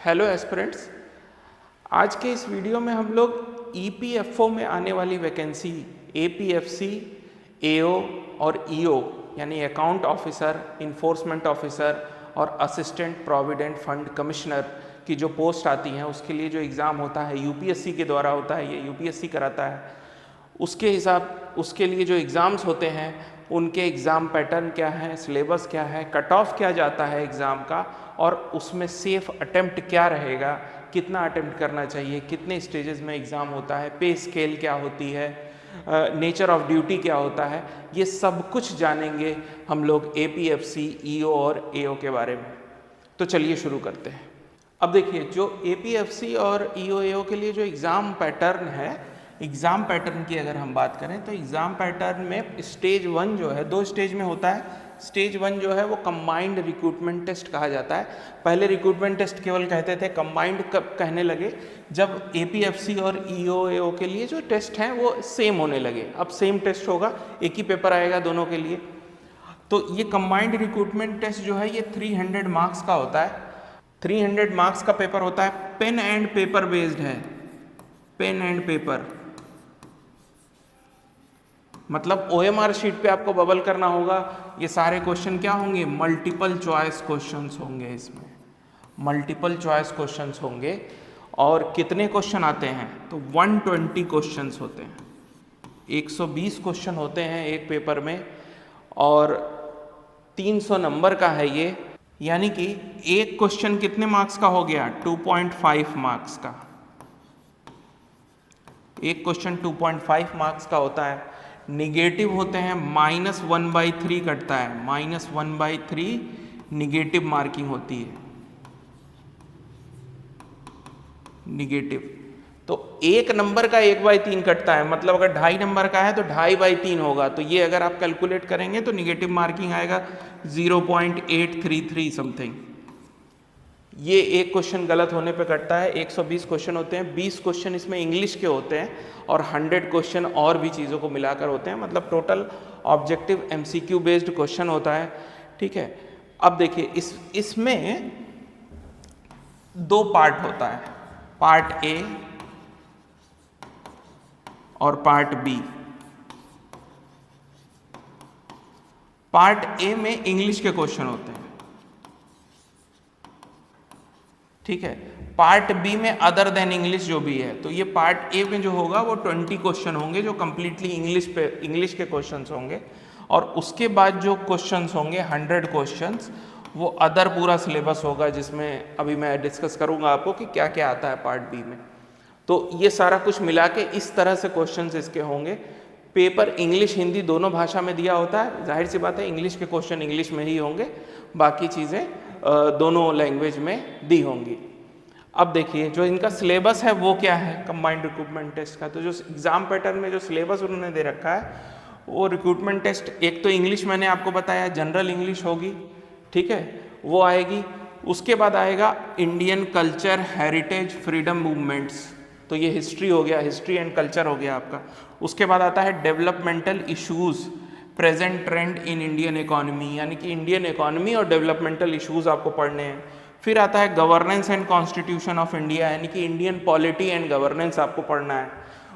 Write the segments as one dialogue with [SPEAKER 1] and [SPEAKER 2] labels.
[SPEAKER 1] Hello aspirants, आज के इस वीडियो में हम लोग ईपीएफओ में आने वाली वैकेंसी एपीएफसी, एओ और ईओ यानी अकाउंट ऑफिसर, इन्फोर्समेंट ऑफिसर और असिस्टेंट प्रोविडेंट फंड कमिश्नर की जो पोस्ट आती हैं उसके लिए जो एग्ज़ाम होता है यूपीएससी के द्वारा होता है, ये यूपीएससी कराता है। उसके लिए जो एग्ज़ाम्स होते हैं उनके एग्ज़ाम पैटर्न क्या है, सिलेबस क्या है, कट ऑफ क्या जाता है एग्ज़ाम का और उसमें सेफ अटेम्प्ट क्या रहेगा, कितना अटेम्प्ट करना चाहिए, कितने स्टेजेस में एग्ज़ाम होता है, पे स्केल क्या होती है, नेचर ऑफ ड्यूटी क्या होता है, ये सब कुछ जानेंगे हम लोग एपीएफसी, ईओ और एओ के बारे में। तो चलिए शुरू करते हैं। अब देखिए, जो एपीएफसी और ईओ एओ के लिए जो एग्ज़ाम पैटर्न है, एग्ज़ाम पैटर्न की अगर हम बात करें तो एग्ज़ाम पैटर्न में स्टेज 1 जो है 2 स्टेज में होता है। स्टेज 1 जो है वो कंबाइंड रिक्रूटमेंट टेस्ट कहा जाता है। पहले रिक्रूटमेंट टेस्ट केवल कहते थे, कंबाइंड कब कहने लगे जब एपीएफसी और ईओ एओ के लिए जो टेस्ट हैं वो सेम होने लगे। अब सेम टेस्ट होगा, एक ही पेपर आएगा दोनों के लिए। तो ये कंबाइंड रिक्रूटमेंट टेस्ट जो है ये 300 मार्क्स का होता है। 300 मार्क्स का पेपर होता है, पेन एंड पेपर बेस्ड है। पेन एंड पेपर मतलब ओएमआर शीट पे आपको बबल करना होगा। ये सारे क्वेश्चन क्या होंगे, मल्टीपल चॉइस क्वेश्चंस होंगे। इसमें मल्टीपल चॉइस क्वेश्चंस होंगे। और कितने क्वेश्चन आते हैं तो 120 क्वेश्चंस होते हैं। 120 क्वेश्चन होते हैं एक पेपर में और 300 नंबर का है ये। यानी कि एक क्वेश्चन कितने मार्क्स का हो गया, 2.5 मार्क्स का। एक क्वेश्चन 2.5 मार्क्स का होता है। निगेटिव होते हैं, -1/3 कटता है, -1/3 निगेटिव मार्किंग होती है। निगेटिव तो एक नंबर का 1/3 कटता है, मतलब अगर 2.5 नंबर का है तो 2.5/3 होगा। तो ये अगर आप कैलकुलेट करेंगे तो निगेटिव मार्किंग आएगा 0.833 समथिंग। ये एक क्वेश्चन गलत होने पे कटता है। 120 क्वेश्चन होते हैं, 20 क्वेश्चन इसमें इंग्लिश के होते हैं और 100 क्वेश्चन और भी चीज़ों को मिलाकर होते हैं। मतलब total objective MCQ based question होता है। ठीक है, अब देखिए इसमें 2 पार्ट होता है, पार्ट ए और पार्ट बी। पार्ट ए में इंग्लिश के क्वेश्चन होते हैं, ठीक है। पार्ट बी में अदर देन इंग्लिश जो भी है। तो ये पार्ट ए में जो होगा वो 20 क्वेश्चन होंगे जो कंप्लीटली इंग्लिश के क्वेश्चंस होंगे। और उसके बाद जो क्वेश्चंस होंगे 100 क्वेश्चंस, वो अदर पूरा सिलेबस होगा जिसमें अभी मैं डिस्कस करूंगा आपको कि क्या क्या आता है पार्ट बी में। तो ये सारा कुछ मिला के इस तरह से क्वेश्चंस इसके होंगे। पेपर इंग्लिश हिंदी दोनों भाषा में दिया होता है। जाहिर सी बात है इंग्लिश के क्वेश्चन इंग्लिश में ही होंगे, बाकी चीज़ें दोनों लैंग्वेज में दी होंगी। अब देखिए जो इनका सिलेबस है वो क्या है कंबाइंड रिक्रूटमेंट टेस्ट का। तो जो एग्जाम पैटर्न में जो सिलेबस उन्होंने दे रखा है वो रिक्रूटमेंट टेस्ट, एक तो इंग्लिश मैंने आपको बताया, जनरल इंग्लिश होगी, ठीक है, वो आएगी। उसके बाद आएगा Indian culture, heritage, freedom movements. तो ये हिस्ट्री हो गया, हिस्ट्री एंड कल्चर हो गया आपका। उसके बाद आता है developmental issues, present trend in Indian economy, यानी कि इंडियन इकोनॉमी और डेवलपमेंटल इश्यूज आपको पढ़ने हैं। फिर आता है governance and constitution of India, यानी कि इंडियन पॉलिटी एंड गवर्नेंस आपको पढ़ना है।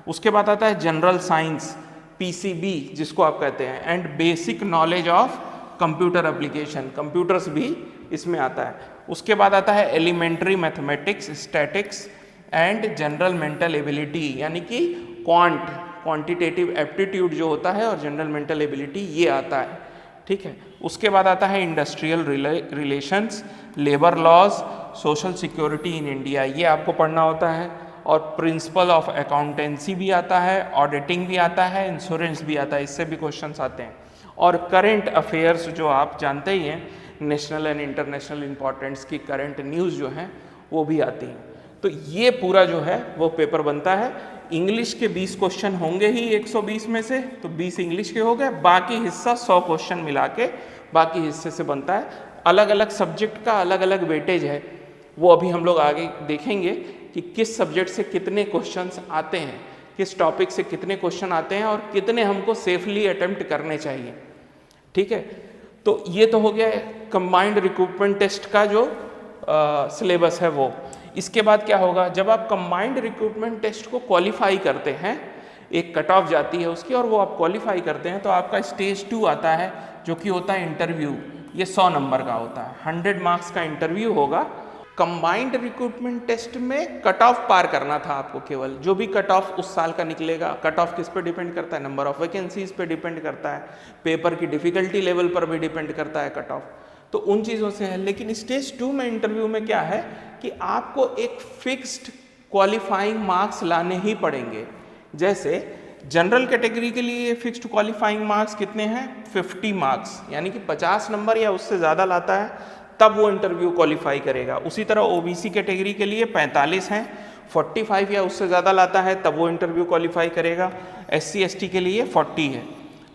[SPEAKER 1] उसके बाद आता है जनरल साइंस, पीसीबी जिसको आप कहते हैं, and basic knowledge of computer application, computers भी इसमें आता है। उसके बाद आता है elementary mathematics, statics and general mental ability, यानी कि क्वांटिटेटिव एप्टीट्यूड जो होता है और जनरल मेंटल एबिलिटी ये आता है, ठीक है। उसके बाद आता है industrial relations, labour laws, social security in India, ये आपको पढ़ना होता है। और प्रिंसिपल ऑफ अकाउंटेंसी भी आता है, ऑडिटिंग भी आता है, इंश्योरेंस भी आता है, इससे भी क्वेश्चंस आते हैं। और करंट अफेयर्स जो आप जानते ही हैं, नेशनल एंड इंटरनेशनल इंपॉर्टेंस की करंट न्यूज़ जो हैं वो भी आती हैं। तो ये पूरा जो है वो पेपर बनता है। इंग्लिश के 20 क्वेश्चन होंगे ही 120 में से, तो 20 इंग्लिश के हो गए, बाकी हिस्सा 100 क्वेश्चन मिला के बाकी हिस्से से बनता है। अलग अलग सब्जेक्ट का अलग अलग वेटेज है, वो अभी हम लोग आगे देखेंगे कि किस सब्जेक्ट से कितने क्वेश्चंस आते हैं, किस टॉपिक से कितने क्वेश्चन आते हैं और कितने हमको सेफली अटेम्प्ट करने चाहिए, ठीक है। तो ये तो हो गया कंबाइंड रिक्रूटमेंट टेस्ट का जो सिलेबस है वो। इसके बाद क्या होगा, जब आप कंबाइंड रिक्रूटमेंट टेस्ट को क्वालिफाई करते हैं, एक कट ऑफ जाती है उसकी और वो आप क्वालिफाई करते हैं, तो आपका स्टेज 2 आता है जो कि होता है इंटरव्यू। ये 100 नंबर का होता है, 100 मार्क्स का इंटरव्यू होगा। कंबाइंड रिक्रूटमेंट टेस्ट में कट ऑफ पार करना था आपको, केवल जो भी कट ऑफ उस साल का निकलेगा। कट ऑफ किस पे डिपेंड करता है, नंबर ऑफ वैकेंसीज पे डिपेंड करता है, पेपर की डिफिकल्टी लेवल पर भी डिपेंड करता है कट ऑफ, तो उन चीज़ों से है। लेकिन स्टेज 2 में इंटरव्यू में क्या है कि आपको एक फिक्स्ड क्वालिफाइंग मार्क्स लाने ही पड़ेंगे। जैसे जनरल कैटेगरी के लिए फिक्स्ड क्वालिफाइंग मार्क्स कितने हैं, 50 मार्क्स, यानी कि 50 नंबर या उससे ज़्यादा लाता है तब वो इंटरव्यू क्वालिफाई करेगा। उसी तरह ओबीसी कैटेगरी के लिए 45 हैं, 45 या उससे ज़्यादा लाता है तब वो इंटरव्यू क्वालिफाई करेगा। एससी एसटी के लिए 40 है।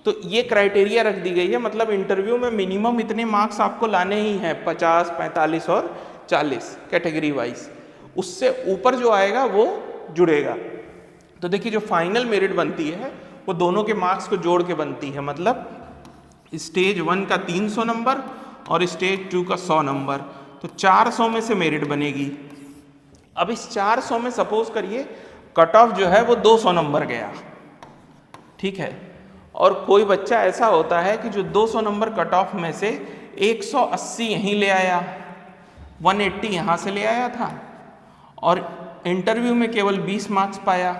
[SPEAKER 1] तो ये क्राइटेरिया रख दी गई है, मतलब इंटरव्यू में मिनिमम इतने मार्क्स आपको लाने ही हैं, 50, 45 और 40 कैटेगरी वाइज। उससे ऊपर जो आएगा वो जुड़ेगा। तो देखिए जो फाइनल मेरिट बनती है वो दोनों के मार्क्स को जोड़ के बनती है, मतलब स्टेज 1 का 300 नंबर और स्टेज 2 का 100 नंबर, तो 400 में से मेरिट बनेगी। अब इस 400 में सपोज करिए कट ऑफ जो है वो 200 नंबर गया, ठीक है, और कोई बच्चा ऐसा होता है कि जो 200 नंबर कट ऑफ में से 180 यहीं ले आया, 180 यहाँ से ले आया था और इंटरव्यू में केवल 20 मार्क्स पाया,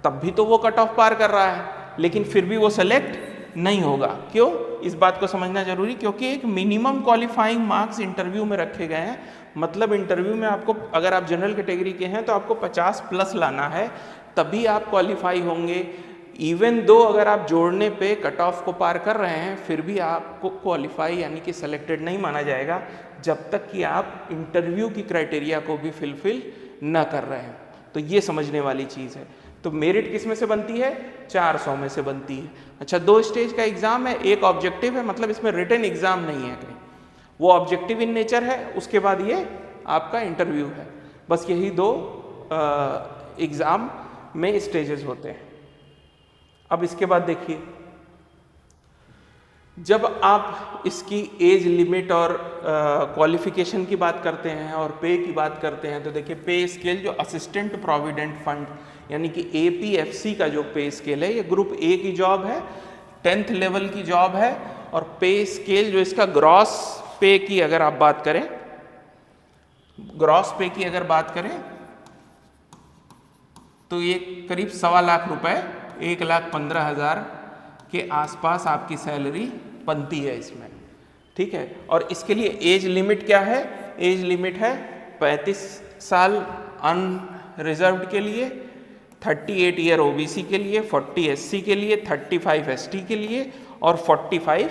[SPEAKER 1] तब भी तो वो कट ऑफ पार कर रहा है, लेकिन फिर भी वो सेलेक्ट नहीं होगा। क्यों, इस बात को समझना जरूरी, क्योंकि एक मिनिमम क्वालिफाइंग मार्क्स इंटरव्यू में रखे गए हैं। मतलब इंटरव्यू में आपको, अगर आप जनरल कैटेगरी के हैं तो आपको 50 प्लस लाना है, तभी आप क्वालिफाई होंगे। इवन दो अगर आप जोड़ने पे कट ऑफ को पार कर रहे हैं, फिर भी आपको क्वालिफाई यानी कि सेलेक्टेड नहीं माना जाएगा जब तक कि आप इंटरव्यू की क्राइटेरिया को भी फिलफिल न कर रहे हैं। तो ये समझने वाली चीज़ है। तो मेरिट किस में से बनती है, 400 में से बनती है। अच्छा, 2 स्टेज का एग्जाम है, एक ऑब्जेक्टिव है, मतलब इसमें रिटन एग्जाम नहीं है कहीं, वो ऑब्जेक्टिव इन नेचर है, उसके बाद ये आपका इंटरव्यू है। बस यही 2 एग्जाम में स्टेजेस होते हैं। अब इसके बाद देखिए, जब आप इसकी एज लिमिट और क्वालिफिकेशन की बात करते हैं और पे की बात करते हैं, तो देखिए पे स्केल जो असिस्टेंट प्रोविडेंट फंड यानी कि APFC का जो पे स्केल है, ये ग्रुप A की जॉब है, 10th लेवल की जॉब है। और पे स्केल जो इसका ग्रॉस पे की अगर आप बात करें, ग्रॉस पे की अगर बात करें तो ये करीब 1.25 लाख रुपए, 1,15,000 के आसपास आपकी सैलरी बनती है इसमें, ठीक है। और इसके लिए एज लिमिट क्या है, एज लिमिट है 35 साल अनरिजर्व्ड के लिए, 38 ईयर OBC के लिए, 40 SC के लिए, 35 ST के लिए और 45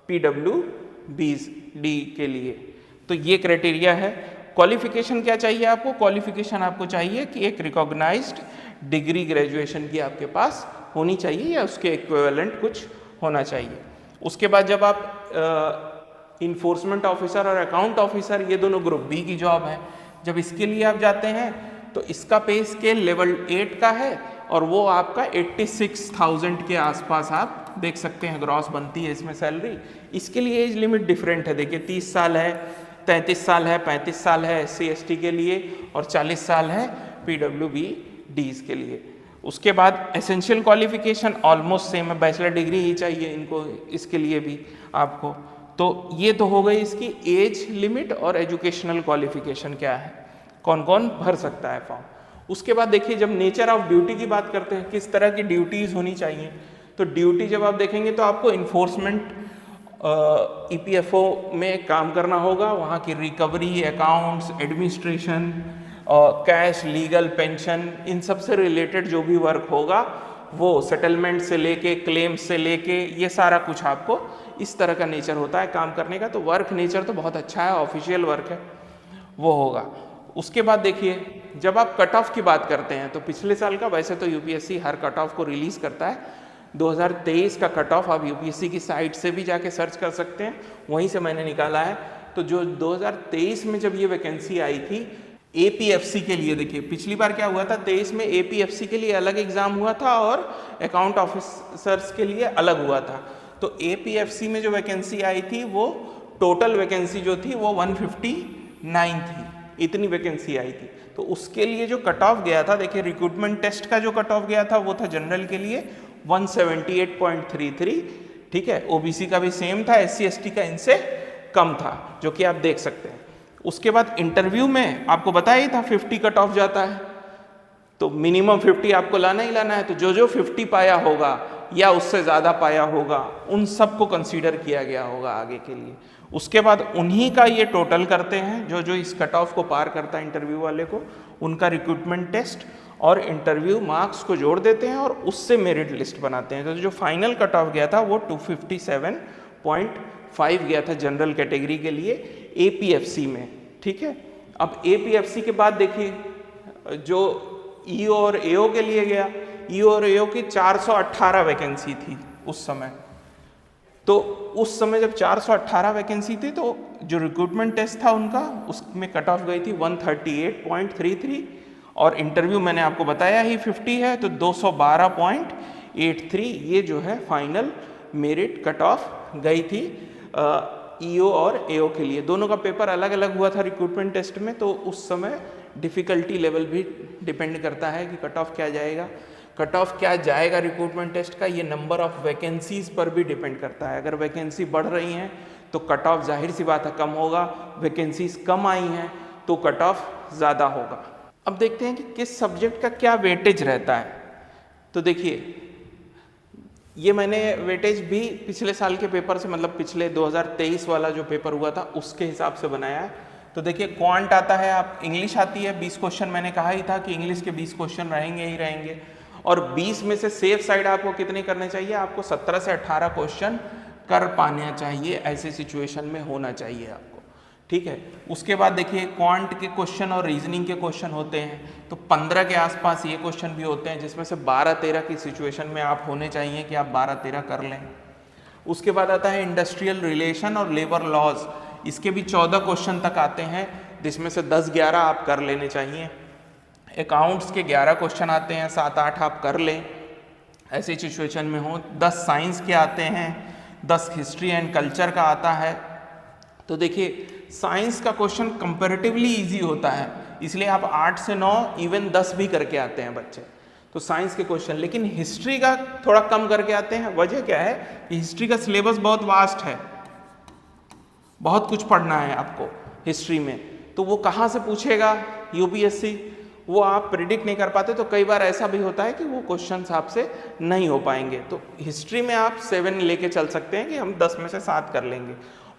[SPEAKER 1] PWD के लिए। तो ये क्राइटेरिया है। क्वालिफिकेशन क्या चाहिए आपको, क्वालिफिकेशन आपको चाहिए कि एक रिकॉग्नाइज्ड डिग्री ग्रेजुएशन की आपके पास होनी चाहिए या उसके इक्विवेलेंट कुछ होना चाहिए। उसके बाद जब आप इन्फोर्समेंट ऑफिसर और अकाउंट ऑफिसर, ये दोनों ग्रुप B की जॉब है, जब इसके लिए आप जाते हैं तो इसका पे स्केल लेवल 8 का है और वो आपका 86,000 के आसपास आप देख सकते हैं ग्रॉस बनती है इसमें सैलरी। इसके लिए एज लिमिट डिफरेंट है, देखिए 30 साल है, 33 साल है, 35 साल है SC ST के लिए और 40 साल है PWBDs के लिए। उसके बाद एसेंशियल क्वालिफिकेशन ऑलमोस्ट सेम है, बैचलर डिग्री ही चाहिए इनको, इसके लिए भी आपको। तो ये तो हो गई इसकी एज लिमिट और एजुकेशनल क्वालिफिकेशन क्या है, कौन कौन भर सकता है फॉर्म। उसके बाद देखिए जब नेचर ऑफ ड्यूटी की बात करते हैं, किस तरह की ड्यूटीज़ होनी चाहिए, तो ड्यूटी जब आप देखेंगे तो आपको इन्फोर्समेंट EPFO में काम करना होगा, वहाँ की recovery, accounts, administration, cash, legal, pension, इन सब से रिलेटेड जो भी वर्क होगा वो सेटलमेंट से लेके क्लेम्स से लेके ये सारा कुछ आपको इस तरह का नेचर होता है काम करने का। तो वर्क नेचर तो बहुत अच्छा है, ऑफिशियल वर्क है, वो होगा। उसके बाद देखिए जब आप कट ऑफ की बात करते हैं तो पिछले साल का, वैसे तो UPSC हर कट ऑफ को रिलीज़ करता है, 2023 का कट ऑफ आप UPSC की साइट से भी जाके सर्च कर सकते हैं, वहीं से मैंने निकाला है। तो जो 2023 में जब ये वैकेंसी आई थी APFC के लिए, देखिए पिछली बार क्या हुआ था, 23 में APFC के लिए अलग एग्जाम हुआ था और अकाउंट ऑफिसर्स के लिए अलग हुआ था। तो APFC में जो वैकेंसी आई थी वो टोटल वैकेंसी जो थी वो 159 थी, इतनी वैकेंसी आई थी। तो उसके लिए जो कट ऑफ गया था, देखिए रिक्रूटमेंट टेस्ट का जो कट ऑफ गया था वो था जनरल के लिए 178.33, ठीक है। ओबीसी का भी सेम था, SC ST का इनसे कम था, जो कि आप देख सकते हैं। उसके बाद इंटरव्यू में आपको बताया ही था 50 कट ऑफ जाता है, तो मिनिमम 50 आपको लाना ही लाना है। तो जो जो 50 पाया होगा या उससे ज़्यादा पाया होगा उन सबको कंसीडर किया गया होगा आगे के लिए। उसके बाद उन्हीं का ये टोटल करते हैं, जो जो इस कट ऑफ को पार करता है इंटरव्यू वाले को, उनका रिक्रूटमेंट टेस्ट और इंटरव्यू मार्क्स को जोड़ देते हैं और उससे मेरिट लिस्ट बनाते हैं। तो जो फाइनल कट ऑफ गया था वो 257.5 गया था जनरल कैटेगरी के लिए APFC में, ठीक है। अब APFC के बाद देखिए जो EO और AO के लिए गया, EO और AO की 418 वैकेंसी थी उस समय। तो उस समय जब 418 वैकेंसी थी तो जो रिक्रूटमेंट टेस्ट था उनका, उसमें कट ऑफ गई थी 138.33 और इंटरव्यू मैंने आपको बताया ही 50 है, तो 212.83 ये जो है फाइनल मेरिट कट ऑफ गई थी EO और AO के लिए। दोनों का पेपर अलग अलग हुआ था रिक्रूटमेंट टेस्ट में, तो उस समय डिफ़िकल्टी लेवल भी डिपेंड करता है कि कट ऑफ क्या जाएगा। कट ऑफ क्या जाएगा रिक्रूटमेंट टेस्ट का, ये नंबर ऑफ वैकेंसीज पर भी डिपेंड करता है। अगर वैकेंसी बढ़ रही हैं तो कट ऑफ जाहिर सी बात है कम होगा, वैकेंसीज कम आई हैं तो कट ऑफ ज़्यादा होगा। अब देखते हैं कि किस सब्जेक्ट का क्या वेटेज रहता है। तो देखिए ये मैंने वेटेज भी पिछले साल के पेपर से, मतलब पिछले 2023 वाला जो पेपर हुआ था उसके हिसाब से बनाया है। तो देखिए क्वांट आता है, आप इंग्लिश आती है 20 क्वेश्चन, मैंने कहा ही था कि इंग्लिश के 20 क्वेश्चन रहेंगे ही रहेंगे, और 20 में से सेफ साइड आपको कितने करने चाहिए, आपको 17 से 18 क्वेश्चन कर पाना चाहिए, ऐसे सिचुएशन में होना चाहिए आपको, ठीक है। उसके बाद देखिए क्वांट के क्वेश्चन और रीजनिंग के क्वेश्चन होते हैं, तो 15 के आसपास ये क्वेश्चन भी होते हैं, जिसमें से 12-13 की सिचुएशन में आप होने चाहिए कि आप 12-13 कर लें। उसके बाद आता है इंडस्ट्रियल रिलेशन और लेबर लॉज, इसके भी 14 क्वेश्चन तक आते हैं, जिसमें से 10-11 आप कर लेने चाहिए। अकाउंट्स के 11 क्वेश्चन आते हैं, 7-8 आप कर लें ऐसी सिचुएशन में हो। 10 साइंस के आते हैं, 10 हिस्ट्री एंड कल्चर का आता है। तो देखिए साइंस का क्वेश्चन कंपैरेटिवली इजी होता है, इसलिए आप 8 से 9 इवन 10 भी करके आते हैं बच्चे, तो साइंस के क्वेश्चन। लेकिन हिस्ट्री का थोड़ा कम करके आते हैं। वजह क्या है कि हिस्ट्री का सिलेबस बहुत वास्ट है, बहुत कुछ पढ़ना है आपको हिस्ट्री में, तो वो कहाँ से पूछेगा UPSC, वो आप प्रिडिक्ट नहीं कर पाते। तो कई बार ऐसा भी होता है कि वो क्वेश्चंस आपसे नहीं हो पाएंगे। तो हिस्ट्री में आप 7 लेके चल सकते हैं कि हम 10 में से 7 कर लेंगे।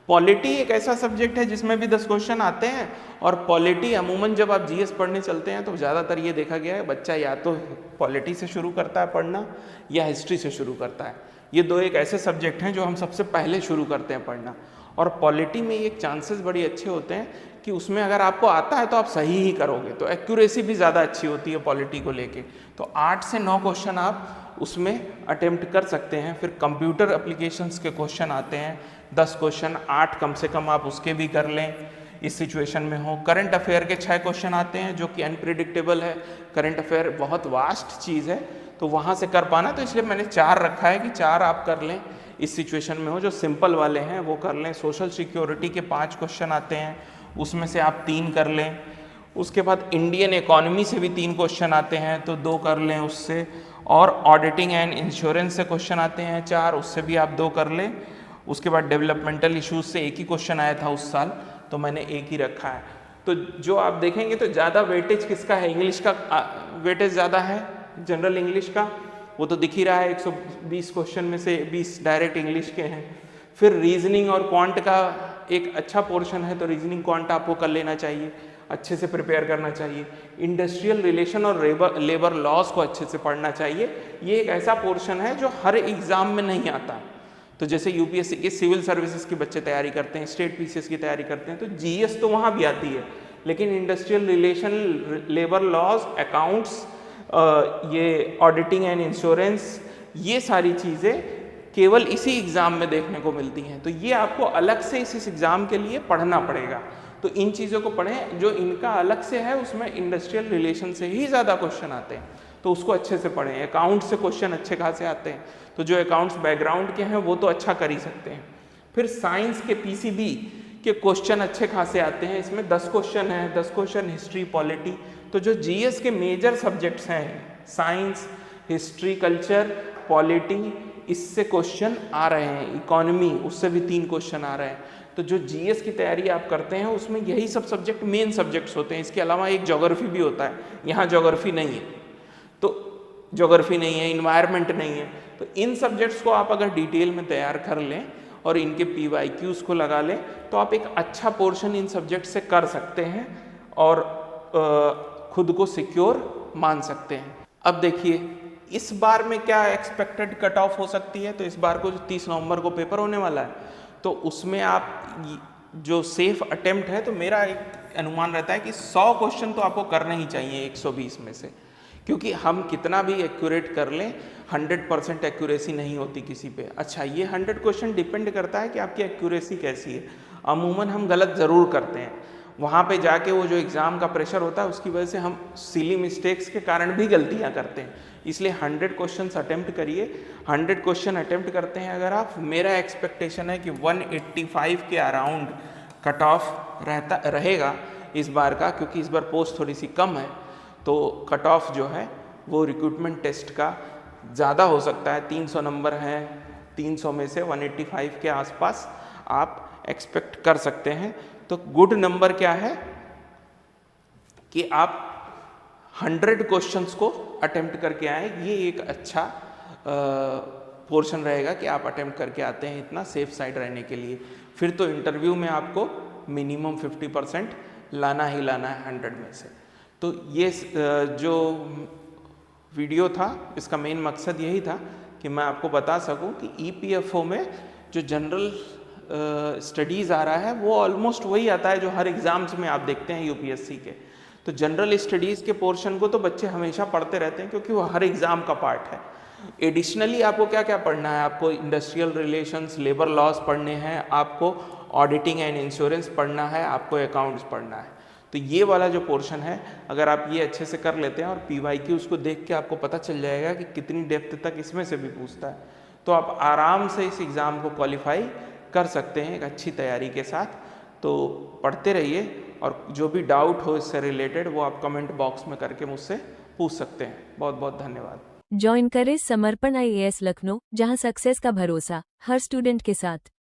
[SPEAKER 1] पॉलिटी एक ऐसा सब्जेक्ट है जिसमें भी 10 क्वेश्चन आते हैं, और पॉलिटी अमूमन जब आप GS पढ़ने चलते हैं तो ज़्यादातर ये देखा गया है बच्चा या तो पॉलिटी से शुरू करता है पढ़ना या हिस्ट्री से शुरू करता है। ये दो एक ऐसे सब्जेक्ट हैं जो हम सबसे पहले शुरू करते हैं पढ़ना। और पॉलिटी में एक चांसेस बड़ी अच्छे होते हैं कि उसमें अगर आपको आता है तो आप सही ही करोगे, तो एक्यूरेसी भी ज़्यादा अच्छी होती है पॉलिटी को लेके। तो 8 से 9 क्वेश्चन आप उसमें अटेम्प्ट कर सकते हैं। फिर कंप्यूटर एप्लीकेशंस के क्वेश्चन आते हैं 10 क्वेश्चन, 8 कम से कम आप उसके भी कर लें इस सिचुएशन में हो। करंट अफेयर के 6 क्वेश्चन आते हैं जो कि अनप्रिडिक्टेबल है। करंट अफेयर बहुत वास्ट चीज़ है, तो वहाँ से कर पाना, तो इसलिए मैंने 4 रखा है कि 4 आप कर लें इस सिचुएशन में हो। जो सिंपल वाले हैं वो कर लें। सोशल सिक्योरिटी के 5 क्वेश्चन आते हैं, उसमें से आप 3 कर लें। उसके बाद इंडियन इकोनॉमी से भी 3 क्वेश्चन आते हैं, तो 2 कर लें उससे। और ऑडिटिंग एंड इंश्योरेंस से क्वेश्चन आते हैं 4, उससे भी आप 2 कर लें। उसके बाद डेवलपमेंटल इश्यूज से 1 ही क्वेश्चन आया था उस साल, तो मैंने 1 ही रखा है। तो जो आप देखेंगे तो ज़्यादा वेटेज किसका है, इंग्लिश का वेटेज ज़्यादा है, जनरल इंग्लिश का, वो तो दिख ही रहा है। 120 क्वेश्चन में से 20 डायरेक्ट इंग्लिश के हैं। फिर रीजनिंग और क्वांट का एक अच्छा पोर्शन है, तो रीजनिंग क्वांट आपको कर लेना चाहिए, अच्छे से प्रिपेयर करना चाहिए। इंडस्ट्रियल रिलेशन और लेबर लॉज को अच्छे से पढ़ना चाहिए। ये एक ऐसा पोर्शन है जो हर एग्जाम में नहीं आता। तो जैसे UPSC के सिविल सर्विसेज के बच्चे तैयारी करते हैं, स्टेट PCS की तैयारी करते हैं, तो GS तो वहाँ भी आती है, लेकिन industrial relation, labour laws, accounts, ये ऑडिटिंग एंड इंश्योरेंस, ये सारी चीज़ें केवल इसी एग्ज़ाम में देखने को मिलती हैं। तो ये आपको अलग से इस एग्ज़ाम के लिए पढ़ना पड़ेगा। तो इन चीज़ों को पढ़ें। जो इनका अलग से है उसमें इंडस्ट्रियल रिलेशन से ही ज़्यादा क्वेश्चन आते हैं, तो उसको अच्छे से पढ़ें। अकाउंट से क्वेश्चन अच्छे खासे आते हैं, तो जो अकाउंट्स बैकग्राउंड के हैं वो तो अच्छा कर ही सकते हैं। फिर साइंस के PCB के क्वेश्चन अच्छे खासे आते हैं। इसमें 10 क्वेश्चन हैं, 10 क्वेश्चन हिस्ट्री पॉलिटी। तो जो जीएस के मेजर सब्जेक्ट्स हैं साइंस, हिस्ट्री, कल्चर, पॉलिटी, इससे क्वेश्चन आ रहे हैं। इकोनॉमी, उससे भी 3 क्वेश्चन आ रहे हैं। तो जो जीएस की तैयारी आप करते हैं उसमें यही सब सब्जेक्ट मेन सब्जेक्ट्स होते हैं। इसके अलावा एक ज्योग्राफी भी होता है, यहाँ ज्योग्राफी नहीं है, तो ज्योग्राफी नहीं है, इन्वायरमेंट नहीं है। तो इन सब्जेक्ट्स को आप अगर डिटेल में तैयार कर लें और इनके PYQs को लगा लें तो आप एक अच्छा पोर्शन इन सब्जेक्ट से कर सकते हैं और खुद को सिक्योर मान सकते हैं। अब देखिए इस बार में क्या एक्सपेक्टेड कट ऑफ हो सकती है। तो इस बार को जो 30 नवंबर को पेपर होने वाला है, तो उसमें आप जो सेफ अटेम्प्ट है, तो मेरा एक अनुमान रहता है कि 100 क्वेश्चन तो आपको करने ही चाहिए 120 में से, क्योंकि हम कितना भी एक्यूरेट कर लें 100% एक्यूरेसी नहीं होती किसी पे। अच्छा, ये 100 क्वेश्चन डिपेंड करता है कि आपकी एक्यूरेसी कैसी है। अमूमन हम गलत ज़रूर करते हैं, वहाँ पे जाके वो जो एग्ज़ाम का प्रेशर होता है उसकी वजह से हम सिली मिस्टेक्स के कारण भी गलतियाँ करते हैं। इसलिए 100 क्वेश्चन अटेम्प्ट करिए। 100 क्वेश्चन अटेम्प्ट करते हैं अगर आप, मेरा एक्सपेक्टेशन है कि 185 के अराउंड कट ऑफ रहेगा इस बार का, क्योंकि इस बार पोस्ट थोड़ी सी कम है। तो कट ऑफ जो है वो रिक्रूटमेंट टेस्ट का ज़्यादा हो सकता है। 300 नंबर हैं, 300 में से 185 के आसपास आप एक्सपेक्ट कर सकते हैं। तो गुड नंबर क्या है कि आप 100 क्वेश्चंस को अटेम्प्ट करके आए। ये एक अच्छा पोर्शन रहेगा कि आप अटेम्प्ट करके आते हैं इतना सेफ साइड रहने के लिए। फिर तो इंटरव्यू में आपको मिनिमम 50% लाना ही लाना है 100 में से। तो ये जो वीडियो था इसका मेन मकसद यही था कि मैं आपको बता सकूं कि EPFO में जो जनरल स्टडीज़ आ रहा है वो ऑलमोस्ट वही आता है जो हर एग्ज़ाम्स में आप देखते हैं UPSC के। तो जनरल स्टडीज़ के पोर्शन को तो बच्चे हमेशा पढ़ते रहते हैं क्योंकि वो हर एग्ज़ाम का पार्ट है। एडिशनली आपको क्या क्या पढ़ना है, आपको इंडस्ट्रियल रिलेशंस, लेबर लॉज पढ़ने हैं, आपको ऑडिटिंग एंड इंश्योरेंस पढ़ना है, आपको अकाउंट्स पढ़ना है। तो ये वाला जो पोर्शन है अगर आप ये अच्छे से कर लेते हैं और PYQ उसको देख के आपको पता चल जाएगा कि कितनी डेप्थ तक इसमें से भी पूछता है, तो आप आराम से इस एग्ज़ाम को क्वालिफाई कर सकते हैं एक अच्छी तैयारी के साथ। तो पढ़ते रहिए और जो भी डाउट हो इससे रिलेटेड वो आप कमेंट बॉक्स में करके मुझसे पूछ सकते हैं। बहुत बहुत धन्यवाद।
[SPEAKER 2] ज्वाइन करें समर्पण IAS लखनऊ, जहां सक्सेस का भरोसा हर स्टूडेंट के साथ।